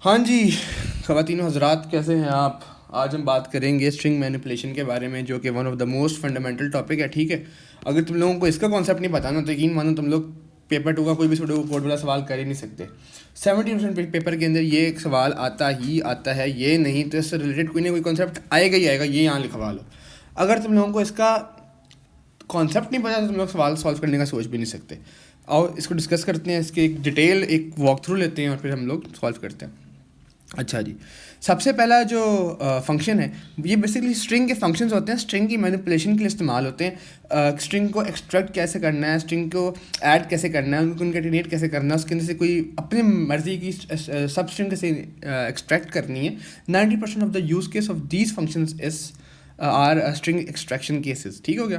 हाँ जी, ख़वातीन हज़रात, कैसे हैं आप? आज हम बात करेंगे स्ट्रिंग मैनिपुलेशन के बारे में, जो कि one of the most fundamental topic है। ठीक है, अगर तुम लोगों को इसका कॉन्सेप्ट नहीं पता ना, तो यकीन मानो तुम लोग पेपर टू का कोई भी सुडोकू कोड वाला सवाल कर ही नहीं सकते। 70% पेपर के अंदर ये एक सवाल आता ही आता है, ये नहीं तो इससे रिलेटेड कोई ना कोई कॉन्सेप्ट आएगा ही आएगा, ये यहाँ लिखवा लो। अगर तुम लोगों को इसका कॉन्सेप्ट नहीं पता तो तुम लोग सवाल सॉल्व करने का सोच भी नहीं सकते। और इसको डिस्कस करते हैं, इसके एक डिटेल एक वॉक थ्रू लेते हैं और फिर हम लोग सॉल्व करते हैं। अच्छा जी, सबसे पहला जो फंक्शन है, ये बेसिकली स्ट्रिंग के फंक्शंस होते हैं, स्ट्रिंग की मैनिपुलेशन के लिए इस्तेमाल होते हैं। स्ट्रिंग को एक्सट्रैक्ट कैसे करना है, स्ट्रिंग को ऐड कैसे करना है, उनको कॉन्कैटिनेट कैसे करना है, उसके अंदर से कोई अपनी मर्जी की सब स्ट्रिंग कैसे एक्सट्रैक्ट करनी है। 90% of the use case of these functions is our string extraction cases. ठीक हो गया।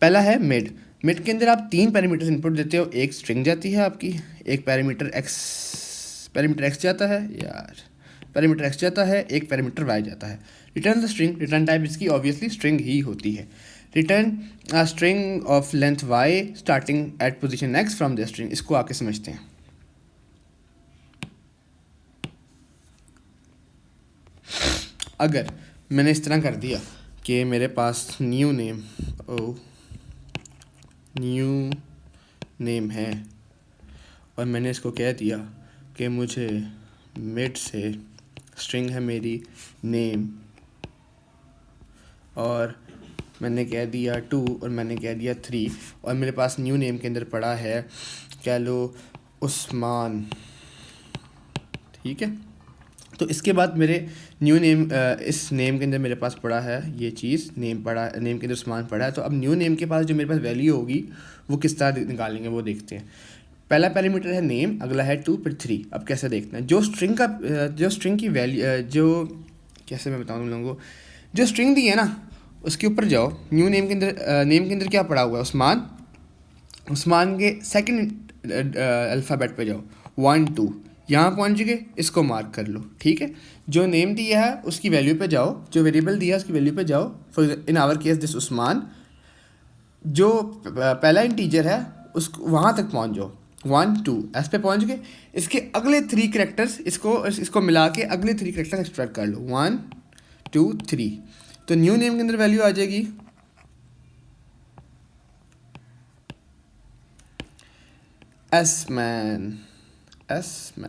पहला है मिड। मिड के अंदर आप 3 पैरामीटर्स इनपुट देते हो, एक स्ट्रिंग जाती है आपकी, एक पैरामीटर एक्स जाता है यार, पैरामीटर एक्स जाता है, एक पैरामीटर वाई जाता है। Return the string, return type इसकी ऑब्वियसली स्ट्रिंग ही होती है। Return string of length y starting at position x from the string. इसको आके समझते हैं। अगर मैंने इस तरह कर दिया कि मेरे पास न्यू नेम है और मैंने इसको कह दिया कि मुझे मिड से स्ट्रिंग है मेरी नेम, और मैंने कह दिया 2 और मैंने कह दिया 3, और मेरे पास न्यू नेम के अंदर पड़ा है, कह लो उस्मान। ठीक है, तो इसके बाद मेरे न्यू नेम, इस नेम के अंदर मेरे पास पड़ा है ये चीज़, नेम के अंदर उस्मान पड़ा है। तो अब न्यू नेम के पास जो मेरे पास वैल्यू होगी वो किस तरह निकालेंगे वो देखते हैं। पहला पैरामीटर है नेम, अगला है 2, फिर 3। अब कैसे देखते हैं, जो स्ट्रिंग की वैल्यू, जो कैसे मैं बताऊँ तुम लोगों को, जो स्ट्रिंग दी है ना उसके ऊपर जाओ। न्यू नेम के अंदर क्या पड़ा हुआ है, उस्मान। उस्मान के सेकंड अल्फ़ाबेट पे जाओ, 1 2, यहाँ पहुँच गए, इसको मार्क कर लो। ठीक है, जो नेम दिया है उसकी वैल्यू पे जाओ, जो वेरिएबल दिया है उसकी वैल्यू पे जाओ। For in our case this उस्मान, जो पहला इंटीजर है उसको वहाँ तक पहुँच जाओ, 1 2 एस पे पहुँच गए। इसके अगले 3 करेक्टर्स, इसको मिला के अगले 3 करेक्टर्स एक्सट्रैक्ट कर लो, 1 2 3। तो न्यू नेम के अंदर वैल्यू आ जाएगी एसमैन, एस्मा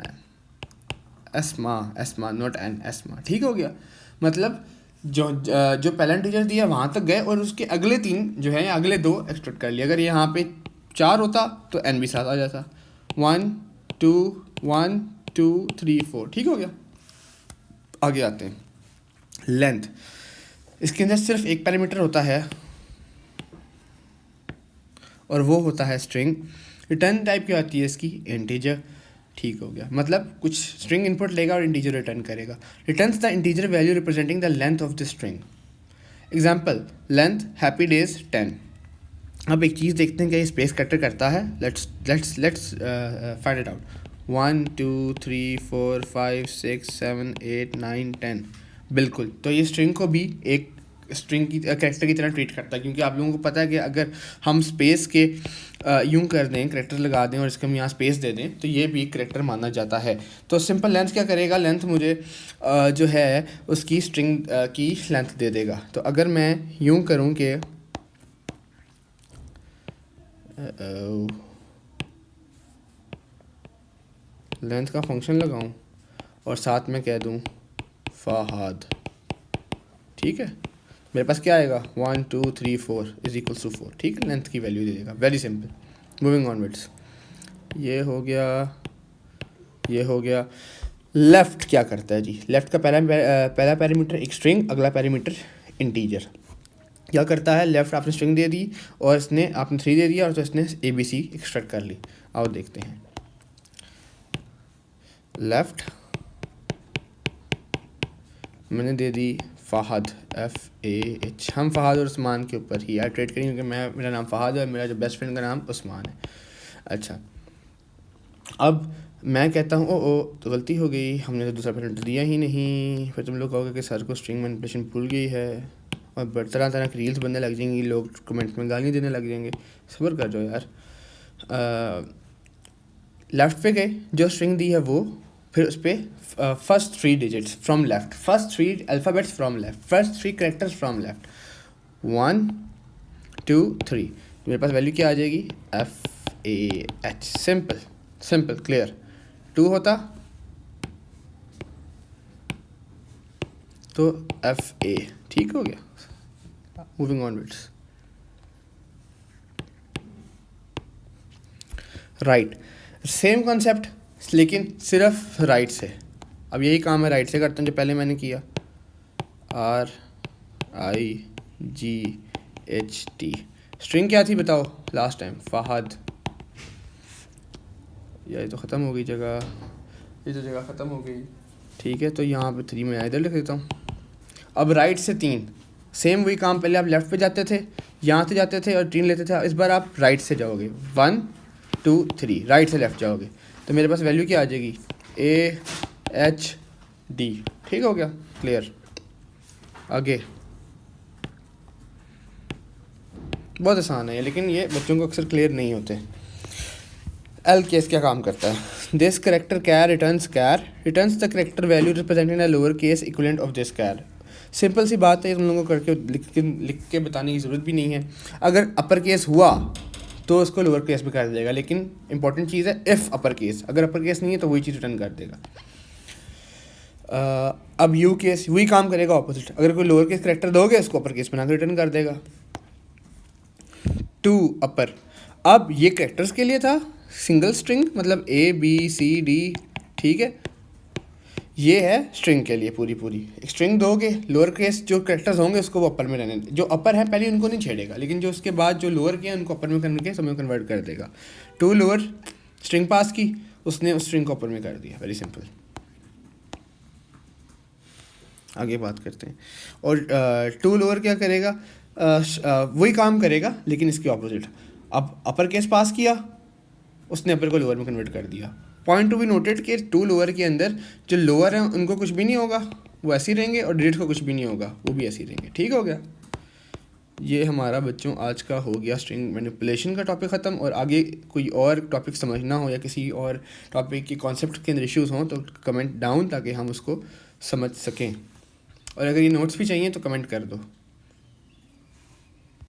नॉट एन, एस्मा। ठीक हो गया, मतलब जो पहला इंटीजर दिया वहाँ तक गए और उसके अगले 3 जो है, अगले 2 एक्सट्रैक्ट कर लिए। अगर यहाँ पे 4 होता तो एन भी साथ आ जाता, 1 2 1 2 3 4। ठीक हो गया। आगे आते हैं, लेंथ। इसके अंदर सिर्फ एक पैरामीटर होता है और वो होता है स्ट्रिंग। रिटर्न टाइप क्या आती है इसकी, इंटीजर। ठीक हो गया, मतलब कुछ स्ट्रिंग इनपुट लेगा और इंटीजर रिटर्न करेगा। Returns the integer value representing the length of the string. Example, length happy days 10। अब एक चीज़ देखते हैं क्या ये स्पेस कटर करता है। Let's find it out. 1 2 3 4 5 6 7 8 9 10। बिल्कुल, तो ये स्ट्रिंग को भी एक स्ट्रिंग की करेक्टर की तरह ट्रीट करता है, क्योंकि आप लोगों को पता है कि अगर हम स्पेस के यूं कर दें, करेक्टर लगा दें और इसके हम यहाँ स्पेस दे दें तो ये भी करेक्टर माना जाता है। तो सिंपल लेंथ क्या करेगा, लेंथ मुझे जो है उसकी स्ट्रिंग की लेंथ दे देगा। तो अगर मैं यूं करूं कि लेंथ का फंक्शन लगाऊं और साथ में कह दूं फहाद, ठीक है, मेरे पास क्या आएगा, 1 2 3 4 इज इक्वल्स टू 4। ठीक है, लेंथ की वैल्यू दे देगा। Very simple. मूविंग ऑनवर्ड्स, ये हो गया। लेफ़्ट क्या करता है जी, लेफ़्ट का पहला पैरामीटर एक स्ट्रिंग, अगला पैरामीटर इंटीजर। क्या करता है, लेफ़्ट आपने स्ट्रिंग दे दी और आपने 3 दे दिया और तो इसने ABC एक्सट्रैक्ट कर ली। आओ देखते हैं, लेफ़्ट मैंने दे दी फ़हद, FAH। हम फ़हद और उस्मान के ऊपर ही ट्रेड करेंगे, क्योंकि मेरा नाम फ़हद है, मेरा जो बेस्ट फ्रेंड का नाम उस्मान है। अच्छा, अब मैं कहता हूँ ओ तो गलती हो गई, हमने तो दूसरा पैरामीटर दिया ही नहीं। फिर तुम लोग कहोगे कि सर को स्ट्रिंग मैनिपुलेशन भूल गई है और तरह तरह की रील्स बनने लग जाएंगी, लोग कमेंट में गाली देने लग जाएंगे। सब्र कर जाओ यार। लेफ़्ट पे गए, जो स्ट्रिंग दी है वो फिर उस पर first 3 digits from left, first 3 alphabets from left, first 3 characters from left, 1 2 3, तो मेरे पास वैल्यू क्या आ जाएगी, FAH। Simple simple clear. 2 होता तो FA, ठीक हो गया। Moving onwards, right, same concept लेकिन सिर्फ राइट से। अब यही काम मैं राइट से करता हूँ जो पहले मैंने किया, RIGHT। स्ट्रिंग क्या थी बताओ लास्ट टाइम, फहद। ये तो ख़त्म हो गई जगह, ये तो जगह ख़त्म हो गई, ठीक है। तो यहाँ पे 3 मैं इधर लिख देता हूँ। अब राइट से 3, सेम वही काम, पहले आप लेफ़्ट पे जाते थे, यहाँ से जाते थे और 3 लेते थे, इस बार आप राइट से जाओगे, 1 2 3, राइट से लेफ़्ट जाओगे, तो मेरे पास वैल्यू क्या आ जाएगी, AHD। ठीक हो गया, क्लियर। आगे बहुत आसान है लेकिन ये बच्चों को अक्सर क्लियर नहीं होते। एल केस क्या काम करता है, this character char returns the character value representing a lower case equivalent of this char. Simple सी बात है, तुम लोगों को करके लिख के बताने की ज़रूरत भी नहीं है। अगर अपर केस हुआ तो उसको लोअर केस में कर देगा, लेकिन इंपॉर्टेंट चीज़ है इफ़ अपर केस, अगर अपर केस नहीं है तो वही चीज़ रिटर्न कर देगा। अब यू केस वही काम करेगा ऑपोजिट, अगर कोई लोअर केस करेक्टर दोगे उसको अपर केस बना के रिटर्न कर देगा। 2 अपर, अब ये करेक्टर्स के लिए था सिंगल स्ट्रिंग, मतलब ABCD, ठीक है। ये है स्ट्रिंग के लिए पूरी एक स्ट्रिंग दोगे, लोअर केस जो करेक्टर्स होंगे उसको वो अपर में रहने, जो अपर है पहले उनको नहीं छेड़ेगा, लेकिन जो उसके बाद जो लोअर के हैं उनको अपर में करने के समय कन्वर्ट कर देगा। 2 लोअर स्ट्रिंग पास की, उसने उस स्ट्रिंग को अपर में कर दिया, वेरी सिंपल। आगे बात करते हैं। और 2 लोअर क्या करेगा, वही काम करेगा लेकिन इसके ऑपोजिट। अब अपर केस पास किया, उसने अपर को लोअर में कन्वर्ट कर दिया। पॉइंट टू बी नोटेड कि 2 लोअर के अंदर जो लोअर हैं उनको कुछ भी नहीं होगा, वो ऐसे ही रहेंगे, और डिजिट को कुछ भी नहीं होगा, वो भी ऐसे ही रहेंगे। ठीक हो गया, ये हमारा बच्चों आज का हो गया स्ट्रिंग मैनिपुलेशन का टॉपिक ख़त्म। और आगे कोई और टॉपिक समझना हो या किसी और टॉपिक की कॉन्सेप्ट के अंदर इश्यूज़ हों तो कमेंट डाउन, ताकि हम उसको समझ सकें। और अगर ये नोट्स भी चाहिए तो कमेंट कर दो।